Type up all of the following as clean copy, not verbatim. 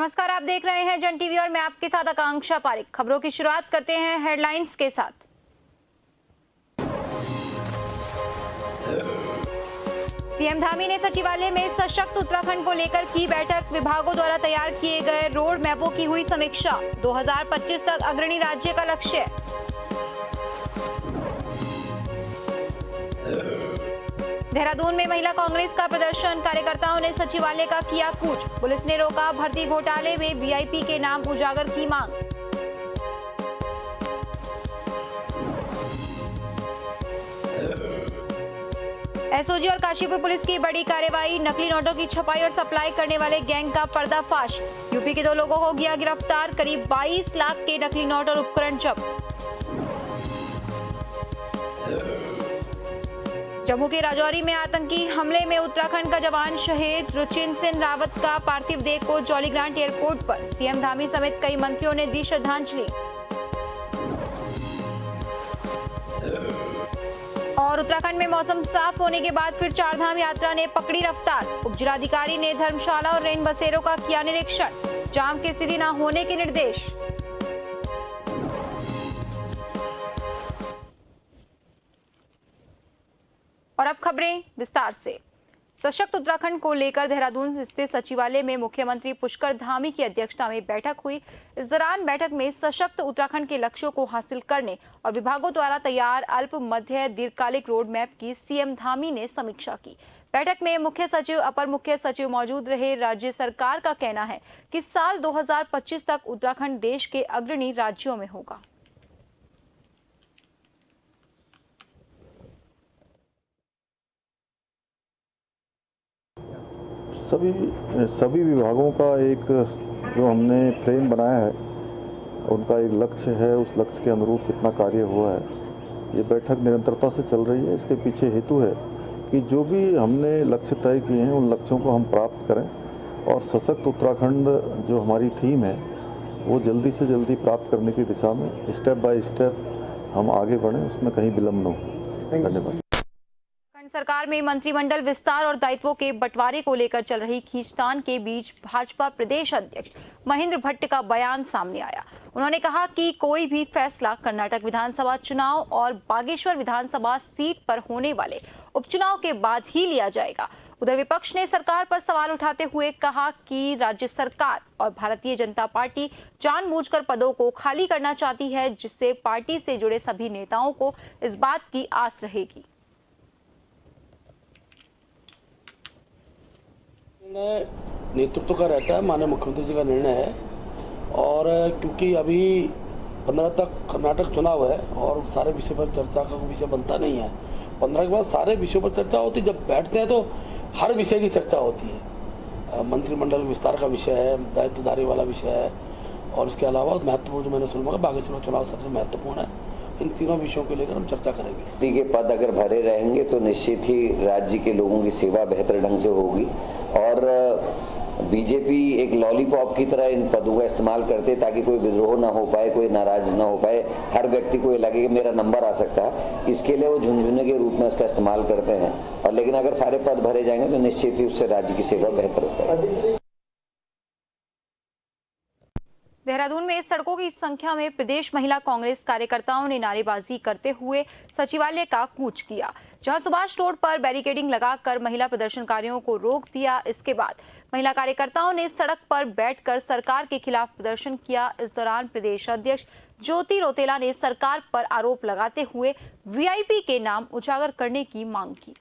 नमस्कार, आप देख रहे हैं जन टीवी और मैं आपके साथ आकांक्षा पारिक। खबरों की शुरुआत करते हैं हेडलाइंस के साथ। सीएम धामी ने सचिवालय में सशक्त उत्तराखंड को लेकर की बैठक। विभागों द्वारा तैयार किए गए रोड मैपों की हुई समीक्षा। 2025 तक अग्रणी राज्य का लक्ष्य। देहरादून में महिला कांग्रेस का प्रदर्शन। कार्यकर्ताओं ने सचिवालय का किया कूच। पुलिस ने रोका भर्ती घोटाले में वीआईपी के नाम उजागर की मांग। एसओजी और काशीपुर पुलिस की बड़ी कार्रवाई। नकली नोटों की छपाई और सप्लाई करने वाले गैंग का पर्दाफाश। यूपी के 2 लोगों को किया गिरफ्तार। करीब 22 लाख के नकली नोट और उपकरण जब्त। जम्मू के राजौरी में आतंकी हमले में उत्तराखंड का जवान शहीद। रुचिन सिंह रावत का पार्थिव देह को जौलीग्रांट एयरपोर्ट पर। सीएम धामी समेत कई मंत्रियों ने दी श्रद्धांजलि। और उत्तराखंड में मौसम साफ होने के बाद फिर चारधाम यात्रा ने पकड़ी रफ्तार। उपजिलाधिकारी ने धर्मशाला और रेन बसेरों का किया निरीक्षण। जाम की स्थिति न होने के निर्देश। और अब खबरें विस्तार से। सशक्त उत्तराखंड को लेकर देहरादून स्थित सचिवालय में मुख्यमंत्री पुष्कर धामी की अध्यक्षता में बैठक हुई। इस दौरान बैठक में सशक्त उत्तराखंड के लक्ष्यों को हासिल करने और विभागों द्वारा तैयार अल्प मध्य दीर्घकालिक रोड मैप की सीएम धामी ने समीक्षा की। बैठक में मुख्य सचिव, अपर मुख्य सचिव मौजूद रहे। राज्य सरकार का कहना है कि साल 2025 तक उत्तराखंड देश के अग्रणी राज्यों में होगा। सभी विभागों का एक जो हमने फ्रेम बनाया है, उनका एक लक्ष्य है। उस लक्ष्य के अनुरूप कितना कार्य हुआ है, ये बैठक निरंतरता से चल रही है। इसके पीछे हेतु है कि जो भी हमने लक्ष्य तय किए हैं उन लक्ष्यों को हम प्राप्त करें और सशक्त उत्तराखंड जो हमारी थीम है वो जल्दी से जल्दी प्राप्त करने की दिशा में स्टेप बाय स्टेप हम आगे बढ़ें, उसमें कहीं विलम्ब न हो। धन्यवाद। सरकार में मंत्रिमंडल विस्तार और दायित्वों के बंटवारे को लेकर चल रही खींचतान के बीच भाजपा प्रदेश अध्यक्ष महेंद्र भट्ट का बयान सामने आया। उन्होंने कहा कि कोई भी फैसला कर्नाटक विधानसभा चुनाव और बागेश्वर विधानसभा सीट पर होने वाले उपचुनाव के बाद ही लिया जाएगा। उधर विपक्ष ने सरकार पर सवाल उठाते हुए कहा कि राज्य सरकार और भारतीय जनता पार्टी जानबूझकर पदों को खाली करना चाहती है, जिससे पार्टी से जुड़े सभी नेताओं को इस बात की आस रहेगी। नेतृत्व का रहता है, माननीय मुख्यमंत्री जी का निर्णय है। और क्योंकि अभी 15 तक कर्नाटक चुनाव है और सारे विषय पर चर्चा का विषय बनता नहीं है। 15 के बाद सारे विषयों पर चर्चा होती है। जब बैठते हैं तो हर विषय की चर्चा होती है। मंत्रिमंडल विस्तार का विषय है, दायित्वधारी वाला विषय है, और इसके अलावा महत्वपूर्ण जो मैंने सुना बागेश्वर चुनाव सबसे महत्वपूर्ण है। इन तीनों विषयों को लेकर हम चर्चा करेंगे। के पद अगर भरे रहेंगे तो निश्चित ही राज्य के लोगों की सेवा बेहतर ढंग से होगी। और बीजेपी एक लॉलीपॉप की तरह इन पदों का इस्तेमाल करते ताकि कोई विद्रोह ना हो पाए, कोई नाराज ना हो पाए, हर व्यक्ति को ये लगे कि मेरा नंबर आ सकता है। इसके लिए वो झुनझुने के रूप में इसका इस्तेमाल करते हैं। और लेकिन अगर सारे पद भरे जाएंगे तो निश्चित ही उससे राज्य की सेवा बेहतर हो पाएगी। देहरादून में सड़कों की संख्या में प्रदेश महिला कांग्रेस कार्यकर्ताओं ने नारेबाजी करते हुए सचिवालय का कूच किया, जहां सुभाष रोड पर बैरिकेडिंग लगाकर महिला प्रदर्शनकारियों को रोक दिया। इसके बाद महिला कार्यकर्ताओं ने सड़क पर बैठकर सरकार के खिलाफ प्रदर्शन किया। इस दौरान प्रदेश अध्यक्ष ज्योति रौतेला ने सरकार पर आरोप लगाते हुए वीआईपी के नाम उजागर करने की मांग की।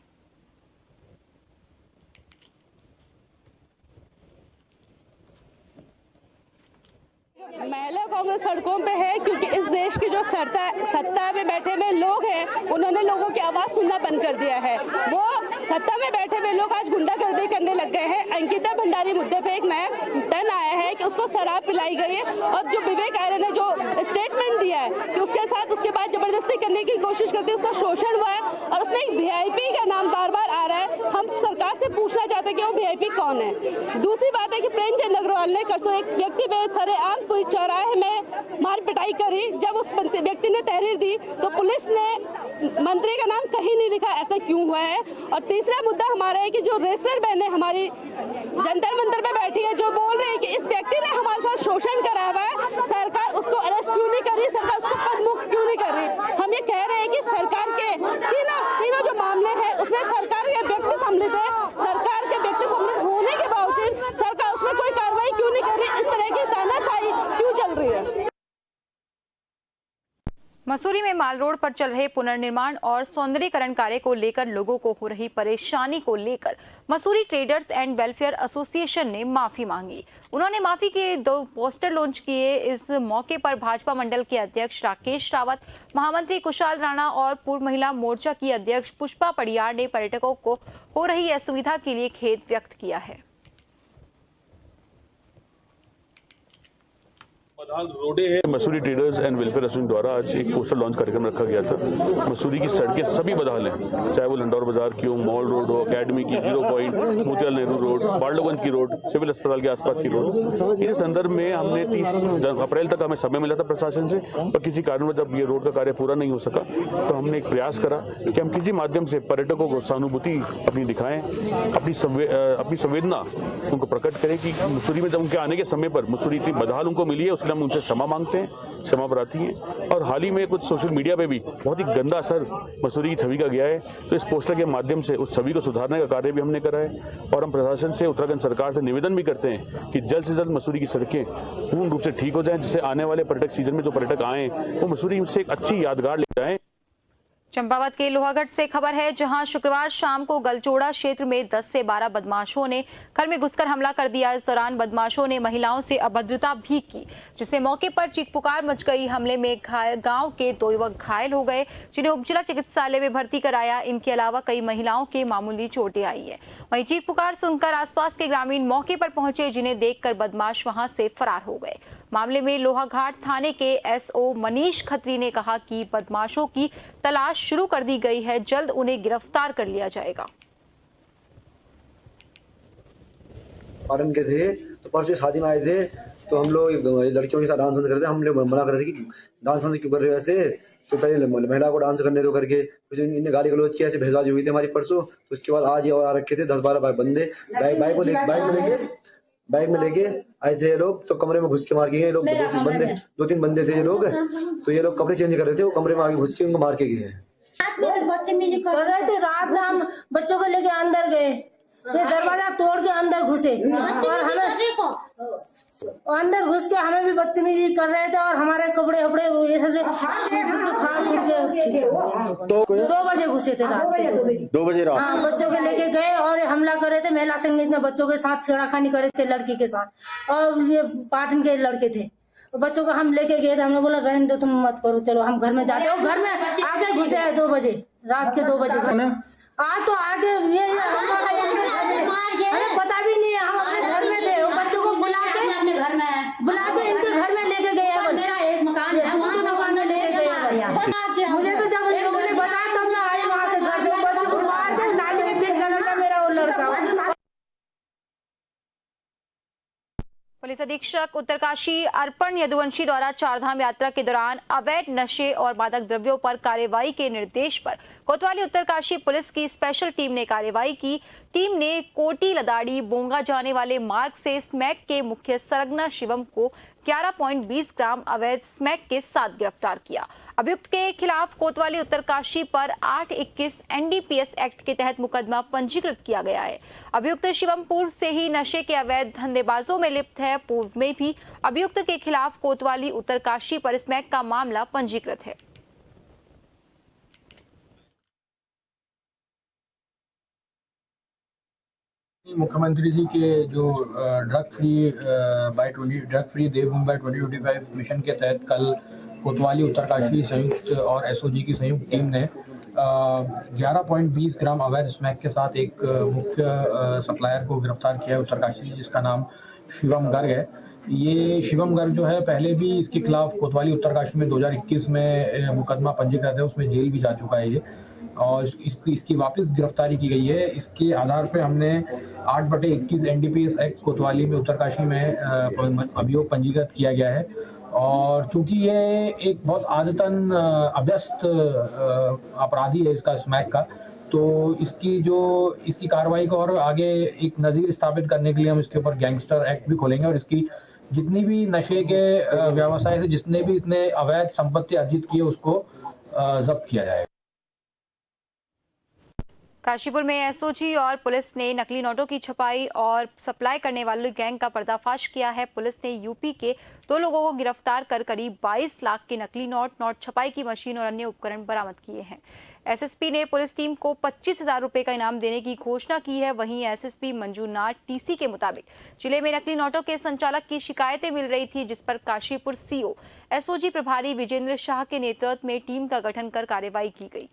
महिला कांग्रेस सड़कों पे है क्योंकि इस देश की जो सत्ता में बैठे हुए लोग हैं, उन्होंने लोगों की आवाज सुनना बंद कर दिया है। वो सत्ता में बैठे हुए लोग आज गुंडागर्दी करने लग गए हैं। अंकिता भंडारी मुद्दे पे एक नया टर्न आया है कि उसको शराब पिलाई गई है, और जो विवेक आर्य ने जो स्टेटमेंट दिया है कि उसके साथ उसके बाद जबरदस्ती करने की कोशिश करती है, उसका शोषण हुआ है, और उसमें एक वीआईपी का नाम बार बार आ रहा है। हम सरकार से पूछना चाहते हैं कि वो वीआईपी कौन है। दूसरी बात है कि प्रेमचंद अग्रवाल ने परसों एक व्यक्ति पे सरेआम चौराहे में मार पिटाई करी। जब उस व्यक्ति ने तहरीर दी तो पुलिस ने मंत्री का नाम कहीं नहीं लिखा, ऐसा क्यों हुआ है? और तीसरा मुद्दा हमारा है कि जो रेसलर बहनें हमारी जंतर मंतर पे बैठी है, जो बोल रही है कि इस व्यक्ति ने हमारे साथ शोषण करा हुआ है, सरकार उसको अरेस्ट क्यों नहीं कर रही, सरकार उसको पदमुक्त क्यों नहीं कर रही? हम ये कह रहे हैं कि सरकार के तीनों जो मामले हैं उसमें सरकार के व्यक्ति सम्मिलित है, सरकार के व्यक्ति सम्मिलित होने के बावजूद सरकार उसमें कोई कार्रवाई क्यों नहीं कर रही? इस तरह की तानाशाही क्यों चल रही है? मसूरी में माल रोड पर चल रहे पुनर्निर्माण और सौंदर्यीकरण कार्य को लेकर लोगों को हो रही परेशानी को लेकर Mussoorie traders and welfare association ने माफी मांगी। उन्होंने माफी के 2 पोस्टर लॉन्च किए। इस मौके पर भाजपा मंडल के अध्यक्ष राकेश रावत, महामंत्री कुशाल राणा और पूर्व महिला मोर्चा की अध्यक्ष पुष्पा पड़ियार ने पर्यटकों को हो रही असुविधा के लिए खेद व्यक्त किया है। रोडे है। Mussoorie traders and welfare association द्वारा आज एक पोस्टर लॉन्च कार्यक्रम रखा गया था। मसूरी की सड़कें सभी बदहाल हैं, चाहे वो लंडौर बाजार की हो, मॉल रोड हो, अकेडमी की, 0 पॉइंट, मोतीलाल नेहरू रोड, बारडोगंज की रोड, सिविल अस्पताल के आसपास की रोड। इस संदर्भ में हमने 30 अप्रैल तक हमें समय मिला था प्रशासन से, और किसी कारणवश जब ये रोड का कार्य पूरा नहीं हो सका तो हमने एक प्रयास करा कि हम किसी माध्यम से पर्यटकों को सहानुभूति अपनी दिखाएं, अपनी संवेदना उनको प्रकट करें कि मसूरी में जब उनके आने के समय पर मसूरी इतनी बदहाल उनको मिली है, उसके लिए हम उनसे क्षमा मांगते हैं, क्षमा प्रार्थी हैं। और हाल ही में कुछ सोशल मीडिया पे भी बहुत ही गंदा असर मसूरी की छवि का गया है, तो इस पोस्टर के माध्यम से उस छवि को सुधारने का कार्य भी हमने करा है। और हम प्रशासन से, उत्तराखंड सरकार से निवेदन भी करते हैं कि जल्द से जल्द मसूरी की सड़कें पूर्ण रूप से ठीक हो जाएं, जिससे आने वाले पर्यटक सीजन में जो पर्यटक आए वो मसूरी से एक अच्छी यादगार ले जाएं। चंपावत के लोहागढ़ से खबर है, जहां शुक्रवार शाम को गलचोड़ा क्षेत्र में 10 से 12 बदमाशों ने घर में घुसकर हमला कर दिया। इस दौरान बदमाशों ने महिलाओं से अभद्रता भी की, जिससे मौके पर चीख पुकार मच गई। हमले में गांव के 2 युवक घायल हो गए, जिन्हें उपजिला चिकित्सालय में भर्ती कराया। इनके अलावा कई महिलाओं के मामूली चोटें आई है। वहीं चीख पुकार सुनकर आसपास के ग्रामीण मौके पर पहुंचे, जिन्हें देखकर बदमाश वहां से फरार हो गए। मामले में लोहाघाट थाने के एसओ मनीष खत्री ने कहा कि बदमाशों की तलाश शुरू कर दी गई है, जल्द उन्हें गिरफ्तार कर लिया जाएगा। पाटन के थे तो परसों शादी में आए थे, तो हम लोग लड़कियों के साथ डांस कर रहे थे। हम लोग मना कर रहे थे कि डांस क्यों कर रहे हो ऐसे, तो पहले महिला को डांस करने दो करके कुछ इनने गाली गलौज किया, ऐसे भेजबाजी हुई थी हमारी परसों। तो उसके बाद आज ये और आ रखे थे 10-12 बंदे बाइक में लेके आए थे ये लोग। तो कमरे में घुस के मार के गए लोग, 2-3 बंदे थे ये लोग। तो ये लोग कपड़े चेंज कर रहे थे, वो कमरे में आगे घुस के उनको मार के गए। बदतमीजी कर रहे थे। रात में हम बच्चों को लेके अंदर गए, ये दरवाजा तोड़ के अंदर घुसे और अंदर घुस के हमें भी बदतमीजी कर रहे थे, और हमारे कपड़े वपड़े ऐसे फाड़ फूट के। तो 2 बजे घुसे थे, रात के 2 बजे रात। हाँ, बच्चों के लेके गए और हमला कर रहे थे। महिला संगीत में बच्चों के साथ छेड़खानी कर रहे थे लड़की के साथ, और ये पाटन के लड़के थे। बच्चों को हम लेके गए थे, हमने बोला रहने दो, तुम मत करो, चलो हम घर में जाते हो। घर में आगे घुसे है 2 बजे, रात के 2 बजे। आज तो आगे ये हमें पता भी नहीं है, हम अपने घर में थे। बच्चों को बुला के अपने घर में इनके घर में लेके गए। मेरा एक मकान है, मकान में लेके गए। मुझे तो जब लोगों ने बताया तब मैं आई वहाँ से घर से। बच्चों को मार के नाली में फेंक देना था मेरा वो लड़का। पुलिस अधीक्षक उत्तरकाशी अर्पण यदुवंशी द्वारा चारधाम यात्रा के दौरान अवैध नशे और मादक द्रव्यों पर कार्रवाई के निर्देश पर कोतवाली उत्तरकाशी पुलिस की स्पेशल टीम ने कार्रवाई की। टीम ने कोटी लदाड़ी बोंगा जाने वाले मार्ग से स्मैक के मुख्य सरगना शिवम को 11.20 ग्राम अवैध स्मैक के साथ गिरफ्तार किया। अभियुक्त के खिलाफ कोतवाली उत्तरकाशी पर 821 एनडीपीएस एक्ट के तहत मुकदमा पंजीकृत किया गया है। अभियुक्त शिवम पूर्व से ही नशे के अवैध धंधेबाजों में लिप्त है। पूर्व में भी अभियुक्त के खिलाफ कोतवाली उत्तरकाशी पर स्मैक का मामला पंजीकृत है। मुख्यमंत्री जी के जो ड्रग फ्री देवभूमि बाय 2025 मिशन के तहत कल कोतवाली उत्तरकाशी संयुक्त और एसओजी की संयुक्त टीम ने 11.20 ग्राम अवैध स्मैक के साथ एक मुख्य सप्लायर को गिरफ्तार किया है उत्तरकाशी, जिसका नाम शिवम गर्ग है। ये शिवम गर्ग जो है पहले भी इसके खिलाफ कोतवाली उत्तरकाशी में 2021 में मुकदमा पंजीकृत है, उसमें जेल भी जा चुका है ये, और इसकी वापस गिरफ्तारी की गई है। इसके आधार पे हमने 8/21 एनडीपीएस एक्ट कोतवाली में उत्तरकाशी में अभियोग पंजीकृत किया गया है, और चूंकि ये एक बहुत आदतन अभ्यस्त अपराधी है इसका स्मैक का, तो इसकी कार्रवाई को और आगे एक नज़ीर स्थापित करने के लिए हम इसके ऊपर गैंगस्टर एक्ट भी खोलेंगे और इसकी जितनी भी नशे के व्यवसाय से जितने भी इतने अवैध संपत्ति अर्जित की है उसको जब्त किया जाएगा। काशीपुर में एसओजी और पुलिस ने नकली नोटों की छपाई और सप्लाई करने वाले गैंग का पर्दाफाश किया है। पुलिस ने यूपी के 2 लोगों को गिरफ्तार कर करीब 22 लाख के नकली नोट छपाई की मशीन और अन्य उपकरण बरामद किए हैं। एसएसपी ने पुलिस टीम को 25,000 रुपए का इनाम देने की घोषणा की है। वहीं एसएसपी मंजूनाथ टीसी के मुताबिक जिले में नकली नोटों के संचालक की शिकायतें मिल रही थी, जिस पर काशीपुर सीओ एसओजी प्रभारी विजेंद्र शाह के नेतृत्व में टीम का गठन कर कार्रवाई की गई।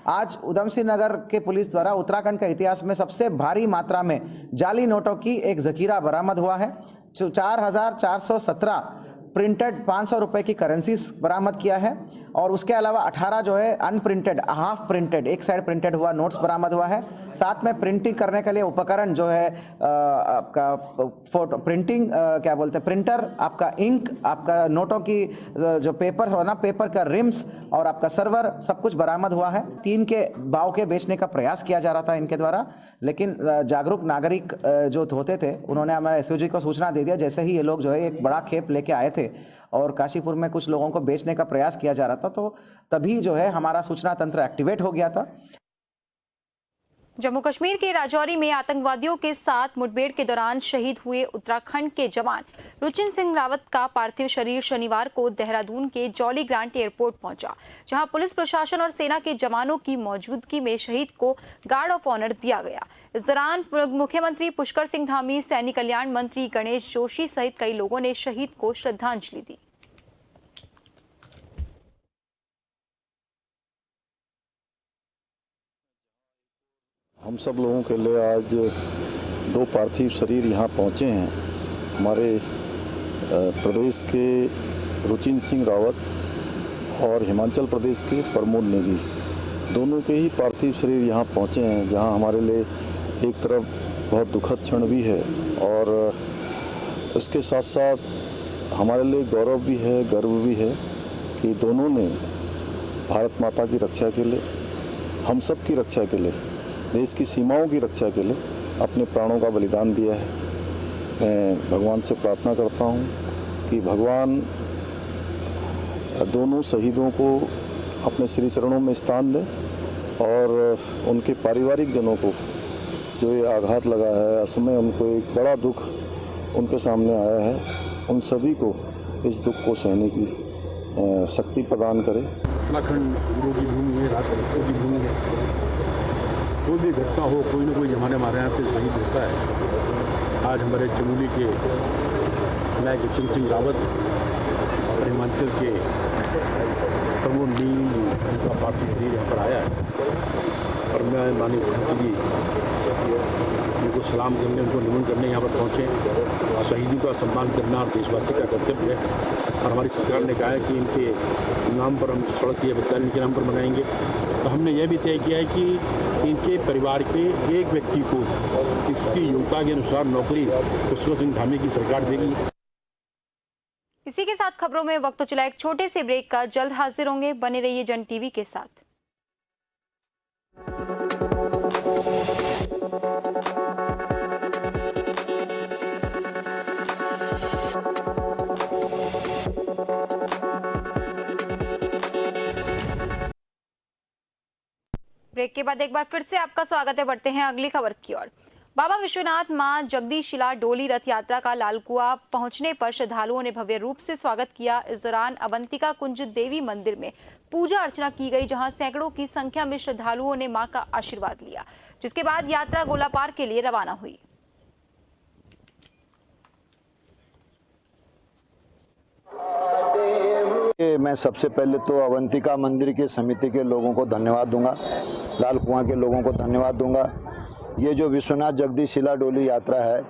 आज उधम सिंह नगर के पुलिस द्वारा उत्तराखंड के इतिहास में सबसे भारी मात्रा में जाली नोटों की एक जखीरा बरामद हुआ है। 4,417 प्रिंटेड 500 रुपए की करेंसीज बरामद किया है और उसके अलावा 18 जो है अनप्रिंटेड हाफ प्रिंटेड एक साइड प्रिंटेड हुआ नोट्स बरामद हुआ है। साथ में प्रिंटिंग करने के लिए उपकरण जो है आपका फोटो प्रिंटिंग क्या बोलते हैं प्रिंटर, आपका इंक, आपका नोटों की जो पेपर हो ना पेपर का रिम्स और आपका सर्वर सब कुछ बरामद हुआ है। 3 के भाव के बेचने का प्रयास किया जा रहा था इनके द्वारा, लेकिन जागरूक नागरिक जो होते थे उन्होंने हमारे एसओजी को सूचना दे दिया। जैसे ही ये लोग जो है एक बड़ा खेप लेके आए थे और काशीपुर में कुछ लोगों को बेचने का प्रयास किया जा रहा था, तो तभी जो है हमारा सूचना तंत्र एक्टिवेट हो गया था। जम्मू कश्मीर के राजौरी में आतंकवादियों के साथ मुठभेड़ के दौरान शहीद हुए उत्तराखंड के जवान रुचिन सिंह रावत का पार्थिव शरीर शनिवार को देहरादून के जॉली ग्रांट एयरपोर्ट पहुंचा, जहां पुलिस प्रशासन और सेना के जवानों की मौजूदगी में शहीद को गार्ड ऑफ ऑनर दिया गया। इस दौरान मुख्यमंत्री पुष्कर सिंह धामी, सैनिक कल्याण मंत्री गणेश जोशी सहित कई लोगों ने शहीद को श्रद्धांजलि दी। हम सब लोगों के लिए आज 2 पार्थिव शरीर यहाँ पहुँचे हैं। हमारे प्रदेश के रुचिन सिंह रावत और हिमाचल प्रदेश के प्रमोद नेगी, दोनों के ही पार्थिव शरीर यहाँ पहुँचे हैं, जहाँ हमारे लिए एक तरफ बहुत दुखद क्षण भी है और उसके साथ साथ हमारे लिए गौरव भी है, गर्व भी है कि दोनों ने भारत माता की रक्षा के लिए, हम सब की रक्षा के लिए, देश की सीमाओं की रक्षा के लिए अपने प्राणों का बलिदान दिया है। मैं भगवान से प्रार्थना करता हूँ कि भगवान दोनों शहीदों को अपने श्री चरणों में स्थान दें और उनके पारिवारिक जनों को जो ये आघात लगा है, असमय उनको एक बड़ा दुख उनके सामने आया है, उन सभी को इस दुख को सहने की शक्ति प्रदान करें। उत्तराखंड गुरु की भूमि है, राजपूतों की भूमि है। कोई भी घटना हो, कोई ना कोई हमारे यहाँ से शहीद होता है। आज हमारे चमोली के नायक रुचिन सिंह रावत और हिमाचल के प्रमोद नेगी उनका पार्थिव शरीर यहाँ पर आया है और मैं माननीय मुख्यमंत्री जी उनको सलाम करने, उनको नमन करने यहाँ पर पहुँचे। शहीदों का सम्मान करना और देशवासी का कर्तव्य है और हमारी सरकार ने कहा है कि इनके नाम पर हम सड़क या विद्यालय के नाम पर बनाएंगे। तो हमने यह भी तय किया है कि इनके परिवार के एक व्यक्ति को इसकी योग्यता के अनुसार नौकरी पुष्कर सिंह धामी की सरकार देगी। इसी के साथ खबरों में वक्त तो चला एक छोटे से ब्रेक का। जल्द हाजिर होंगे, बने रहिए जन टीवी के साथ। ब्रेक के बाद एक बार फिर से आपका स्वागत है। बढ़ते हैं अगली खबर की ओर। बाबा विश्वनाथ मां जगदीशिला डोली रथ यात्रा का लालकुआ पहुंचने पर श्रद्धालुओं ने भव्य रूप से स्वागत किया। इस दौरान अवंतिका कुंज देवी मंदिर में पूजा अर्चना की गई, जहां सैकड़ों की संख्या में श्रद्धालुओं ने मां का आशीर्वाद लिया, जिसके बाद यात्रा गोलापार के लिए रवाना हुई। मैं सबसे पहले तो अवंतिका मंदिर की समिति के लोगों को धन्यवाद दूंगा, लाल कुआं के लोगों को धन्यवाद दूंगा। ये जो विश्वनाथ जगदीशिला डोली यात्रा है,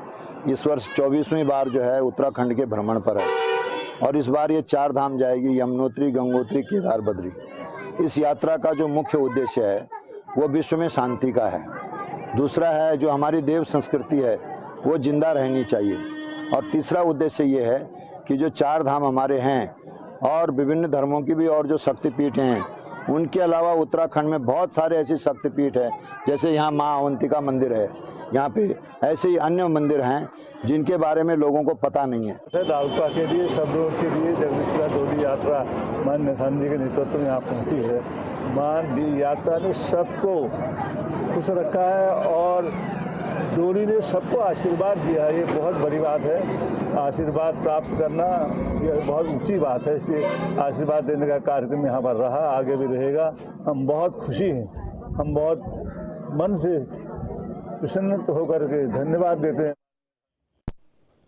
इस वर्ष 24वीं बार जो है उत्तराखंड के भ्रमण पर है और इस बार ये 4 धाम जाएगी, यमुनोत्री, गंगोत्री, केदार, बद्री। इस यात्रा का जो मुख्य उद्देश्य है वो विश्व में शांति का है। दूसरा है जो हमारी देव संस्कृति है वो जिंदा रहनी चाहिए, और तीसरा उद्देश्य ये है कि जो 4 धाम हमारे हैं और विभिन्न धर्मों की भी और जो शक्तिपीठ हैं, उनके अलावा उत्तराखंड में बहुत सारे ऐसे शक्तिपीठ हैं, जैसे यहाँ माँ अवंतिका मंदिर है, यहाँ पे ऐसे ही अन्य मंदिर हैं जिनके बारे में लोगों को पता नहीं है। दालपा के लिए, सब लोगों के लिए जगदीशिला डोली यात्रा मान निधान जी के नेतृत्व में यहाँ पहुँची है। मान यात्रा ने सबको खुश रखा है और डोली ने सबको आशीर्वाद दिया है। ये बहुत बड़ी बात है। आशीर्वाद प्राप्त करना ये बहुत ऊंची बात है। इसलिए आशीर्वाद देने का कार्यक्रम यहाँ पर रहा, आगे भी रहेगा। हम बहुत खुशी हैं, हम बहुत मन से प्रसन्नित होकर के धन्यवाद देते हैं।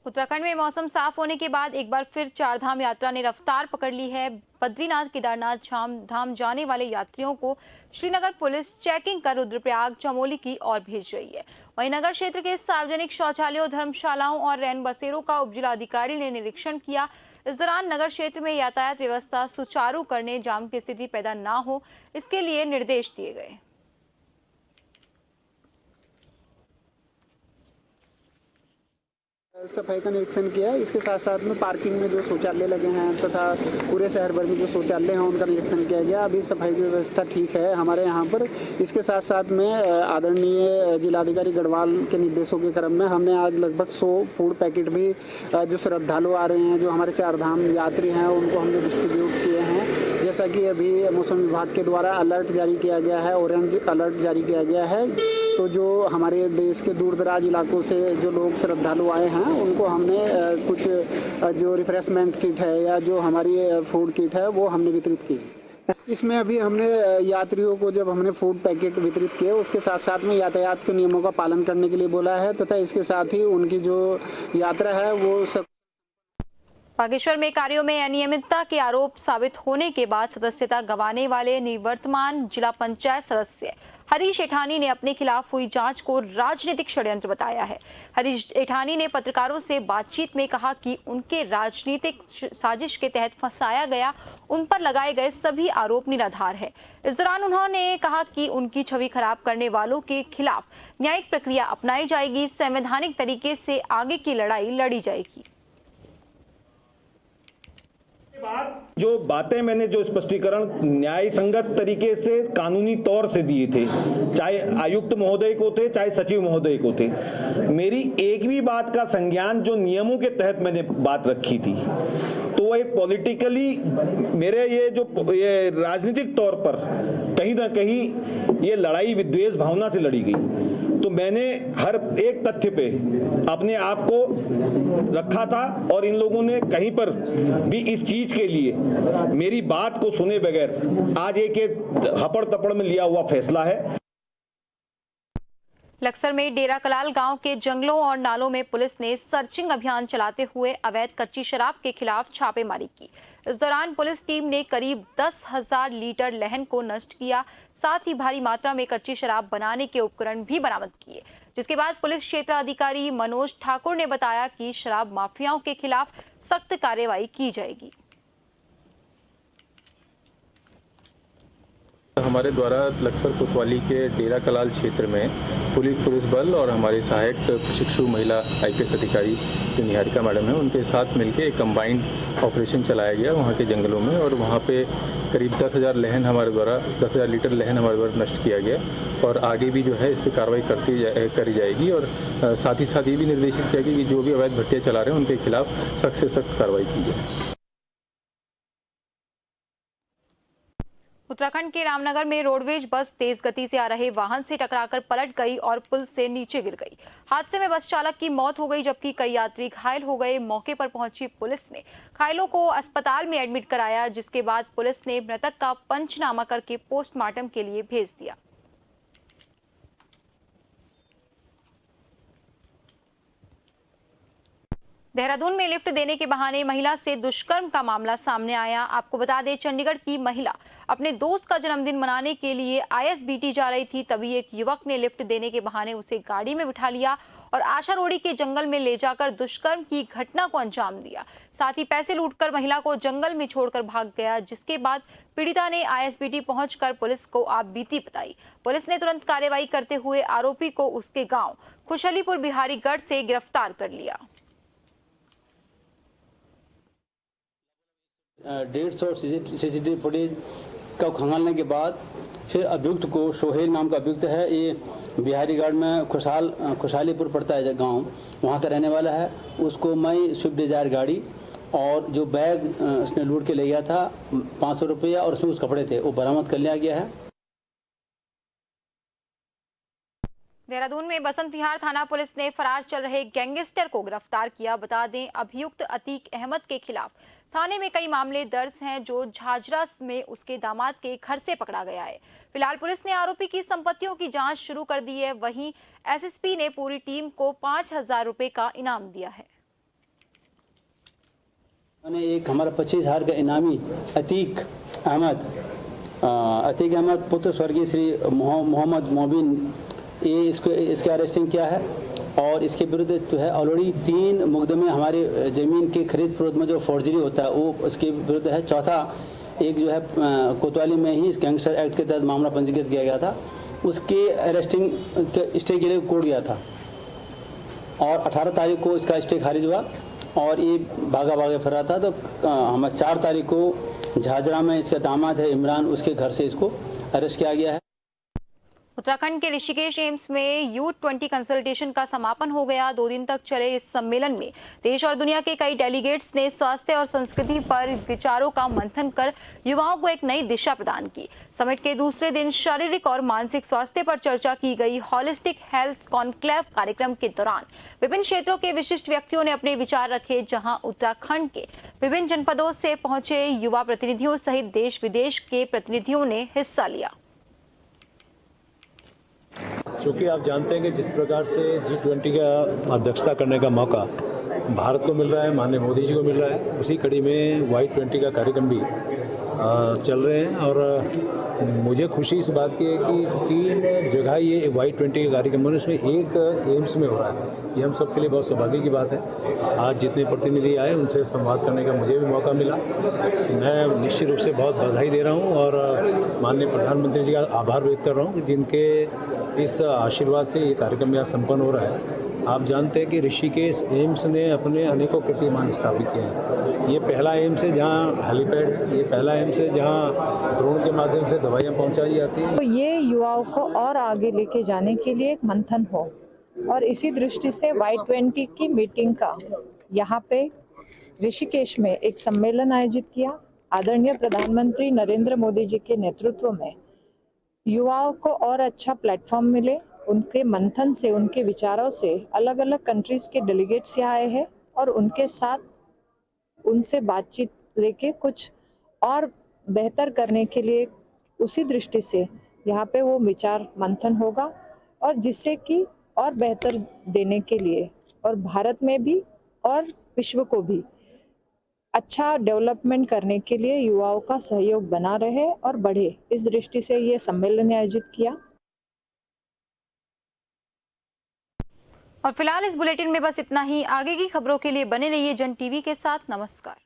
उत्तराखंड में मौसम साफ होने के बाद एक बार फिर 4 धाम यात्रा ने रफ्तार पकड़ ली है। बद्रीनाथ केदारनाथ धाम जाने वाले यात्रियों को श्रीनगर पुलिस चेकिंग कर रुद्रप्रयाग चमोली की ओर भेज रही है। वहीं नगर क्षेत्र के सार्वजनिक शौचालयों, धर्मशालाओं और रैन बसेरों का उपजिलाधिकारी ने निरीक्षण किया। इस दौरान नगर क्षेत्र में यातायात व्यवस्था सुचारू करने, जाम की स्थिति पैदा न हो, इसके लिए निर्देश दिए गए। सफाई का निरीक्षण किया। इसके साथ साथ में पार्किंग में जो शौचालय लगे हैं तथा पूरे शहर भर में जो शौचालय हैं उनका निरीक्षण किया गया। अभी सफाई की व्यवस्था ठीक है हमारे यहाँ पर। इसके साथ साथ में आदरणीय जिलाधिकारी गढ़वाल के निर्देशों के क्रम में हमने आज लगभग 100 फूड पैकेट भी जो श्रद्धालु आ रहे हैं, जो हमारे 4 धाम यात्री हैं, उनको हमने डिस्ट्रीब्यूट किए हैं। जैसा कि अभी मौसम विभाग के द्वारा अलर्ट जारी किया गया है, ऑरेंज अलर्ट जारी किया गया है, तो जो हमारे देश के दूर दराज इलाकों से जो लोग श्रद्धालु आए हैं उनको हमने कुछ जो रिफ्रेशमेंट किट है या जो हमारी फूड किट है वो हमने वितरित की। इसमें अभी हमने यात्रियों को जब हमने फूड पैकेट वितरित किए उसके साथ साथ में यातायात के नियमों का पालन करने के लिए बोला है तथा इसके साथ ही उनकी जो यात्रा है वो सब। बागेश्वर में कार्यों में अनियमितता के आरोप साबित होने के बाद सदस्यता गंवाने वाले निवर्तमान जिला पंचायत सदस्य हरीश एठानी ने अपने खिलाफ हुई जांच को राजनीतिक षड्यंत्र बताया है। हरीश एठानी ने पत्रकारों से बातचीत में कहा कि उनके राजनीतिक साजिश के तहत फंसाया गया, उन पर लगाए गए सभी आरोप निराधार है। इस दौरान उन्होंने कहा कि उनकी छवि खराब करने वालों के खिलाफ न्यायिक प्रक्रिया अपनाई जाएगी, संवैधानिक तरीके से आगे की लड़ाई लड़ी जाएगी। जो बातें मैंने जो स्पष्टीकरण न्याय संगत तरीके से कानूनी तौर से दिए थे, चाहे आयुक्त महोदय को थे चाहे सचिव महोदय को थे, मेरी एक भी बात का संज्ञान जो नियमों के तहत मैंने बात रखी थी तो वो एक पॉलिटिकली मेरे ये राजनीतिक तौर पर कहीं ना कहीं ये लड़ाई विद्वेष भावना से लड़ी गई। तो मैंने हर एक तथ्य पे अपने आप को रखा था और इन लोगों ने कहीं पर भी इस चीज के लिए मेरी बात को सुने बगैर आज एक हपड़ तपड़ में लिया हुआ फैसला है। लक्सर में डेरा कलाल गांव के जंगलों और नालों में पुलिस ने सर्चिंग अभियान चलाते हुए अवैध कच्ची शराब के खिलाफ छापेमारी की। इस दौरान पुलिस टीम ने करीब 10,000 लीटर लहन को नष्ट किया, साथ ही भारी मात्रा में कच्ची शराब बनाने के उपकरण भी बरामद किए। जिसके बाद पुलिस क्षेत्र अधिकारी मनोज ठाकुर ने बताया कि शराब माफियाओं के खिलाफ सख्त कार्रवाई की जाएगी। हमारे द्वारा लक्सर कोतवाली के डेरा कलाल क्षेत्र में पुलिस बल और हमारे सहायक प्रशिक्षु महिला IPS अधिकारी जो निहारिका मैडम है उनके साथ मिलकर एक कंबाइंड ऑपरेशन चलाया गया वहाँ के जंगलों में, और वहाँ पे करीब 10,000 लहन हमारे द्वारा 10,000 लीटर लहन हमारे द्वारा नष्ट किया गया और आगे भी जो है इस पर कार्रवाई करी जाएगी। और साथ ही साथ ये भी निर्देशित किया गया कि जो भी अवैध भट्टियाँ चला रहे हैं उनके खिलाफ सख्त से सख्त कार्रवाई की जाए। उत्तराखंड के रामनगर में रोडवेज बस तेज गति से आ रहे वाहन से टकराकर पलट गई और पुल से नीचे गिर गई। हादसे में बस चालक की मौत हो गई जबकि कई यात्री घायल हो गए। मौके पर पहुंची पुलिस ने घायलों को अस्पताल में एडमिट कराया, जिसके बाद पुलिस ने मृतक का पंचनामा करके पोस्टमार्टम के लिए भेज दिया। देहरादून में लिफ्ट देने के बहाने महिला से दुष्कर्म का मामला सामने आया। आपको बता दें, चंडीगढ़ की महिला अपने दोस्त का जन्मदिन मनाने के लिए ISBT जा रही थी, तभी एक युवक ने लिफ्ट देने के बहाने उसे गाड़ी में बिठा लिया और आशा रोड़ी के जंगल में ले जाकर दुष्कर्म की घटना को अंजाम दिया। साथ ही पैसे लूटकर महिला को जंगल में छोड़कर भाग गया, जिसके बाद पीड़िता ने आईएसबीटी पहुंचकर पुलिस को आपबीती बताई। पुलिस ने तुरंत कार्रवाई करते हुए आरोपी को उसके गांव खुशलीपुर बिहारीगढ़ से गिरफ्तार कर लिया। 150 सीसीटीवी फुटेज का खंगालने के बाद फिर अभियुक्त को, सोहेल नाम का अभियुक्त है, ये बिहारीगढ़ में खुशहालीपुर पड़ता है गांव, वहाँ का रहने वाला है। उसको मैं स्विफ्ट डिजायर गाड़ी और जो बैग उसने लूट के ले गया था 500 रुपया और उसमें कुछ कपड़े थे, वो बरामद कर लिया गया है। देहरादून में बसंत विहार थाना पुलिस ने फरार चल रहे गैंगस्टर को गिरफ्तार किया। बता दें, अभियुक्त अतीक अहमद के खिलाफ थाने में कई मामले दर्ज हैं, जो झाझरा में उसके दामाद के घर से पकड़ा गया है। फिलहाल पुलिस ने आरोपी की संपत्तियों की जांच शुरू कर दी है। वहीं एसएसपी ने पूरी टीम को 5000 रुपए का इनाम दिया है। एक हमारा 25,000 का इनामी अतीक अहमद पुत्र स्वर्गीय श्री मोहम्मद मोबिन, ये इसके अरेस्टिंग किया है और इसके विरुद्ध जो है ऑलरेडी 3 मुकदमे हमारे ज़मीन के खरीद फरोख्त में जो फोर्जरी होता है वो उसके विरुद्ध है। चौथा एक जो है कोतवाली में ही इस गैंगस्टर एक्ट के तहत मामला पंजीकृत किया गया था, उसके अरेस्टिंग के स्टे के लिए कोर्ट गया था और 18 तारीख को इसका स्टे खारिज हुआ और ये भागा फिर रहा था। तो हमें 4 तारीख को झाझरा में इसका दामाद है इमरान, उसके घर से इसको अरेस्ट किया गया है। उत्तराखंड के ऋषिकेश एम्स में U20 कंसल्टेशन का समापन हो गया। 2 दिन तक चले इस सम्मेलन में देश और दुनिया के कई डेलीगेट्स ने स्वास्थ्य और संस्कृति पर विचारों का मंथन कर युवाओं को एक नई दिशा प्रदान की। समिट के दूसरे दिन शारीरिक और मानसिक स्वास्थ्य पर चर्चा की गई। हॉलिस्टिक हेल्थ कॉन्क्लेव कार्यक्रम के दौरान विभिन्न क्षेत्रों के विशिष्ट व्यक्तियों ने अपने विचार रखे, जहाँ उत्तराखंड के विभिन्न जनपदों से पहुंचे युवा प्रतिनिधियों सहित देश विदेश के प्रतिनिधियों ने हिस्सा लिया। चूँकि आप जानते हैं कि जिस प्रकार से G20 का अध्यक्षता करने का मौका भारत को मिल रहा है, माननीय मोदी जी को मिल रहा है, उसी कड़ी में Y20 का कार्यक्रम भी चल रहे हैं और मुझे खुशी इस बात की है कि 3 जगह ये Y20 के कार्यक्रम में उसमें एक एम्स में हो रहा है। ये हम सबके लिए बहुत सौभाग्य की बात है। आज जितने प्रतिनिधि आए उनसे संवाद करने का मुझे भी मौका मिला। मैं निश्चित रूप से बहुत बधाई दे रहा हूँ और माननीय प्रधानमंत्री जी का आभार व्यक्त कर रहा हूँ, जिनके इस आशीर्वाद से ये कार्यक्रम यहाँ संपन्न हो रहा है। आप जानते हैं कि ऋषिकेश एम्स ने अपने अनेकों कीर्तिमान स्थापित किए हैं। ये पहला एम्स है जहाँ हेलीपैड, ये पहला एम्स है जहाँ ड्रोन के माध्यम से दवाइयाँ पहुँचाई जाती हैं। तो ये युवाओं को और आगे लेके जाने के लिए एक मंथन हो और इसी दृष्टि से Y20 की मीटिंग का यहाँ पे ऋषिकेश में एक सम्मेलन आयोजित किया। आदरणीय प्रधानमंत्री नरेंद्र मोदी जी के नेतृत्व में युवाओं को और अच्छा प्लेटफॉर्म मिले, उनके मंथन से, उनके विचारों से अलग अलग कंट्रीज के डेलीगेट्स यहाँ आए हैं और उनके साथ उनसे बातचीत लेके कुछ और बेहतर करने के लिए उसी दृष्टि से यहाँ पे वो विचार मंथन होगा और जिससे कि और बेहतर देने के लिए और भारत में भी और विश्व को भी अच्छा डेवलपमेंट करने के लिए युवाओं का सहयोग बना रहे और बढ़े, इस दृष्टि से ये सम्मेलन आयोजित किया। और फिलहाल इस बुलेटिन में बस इतना ही। आगे की खबरों के लिए बने रहिए जन टीवी के साथ। नमस्कार।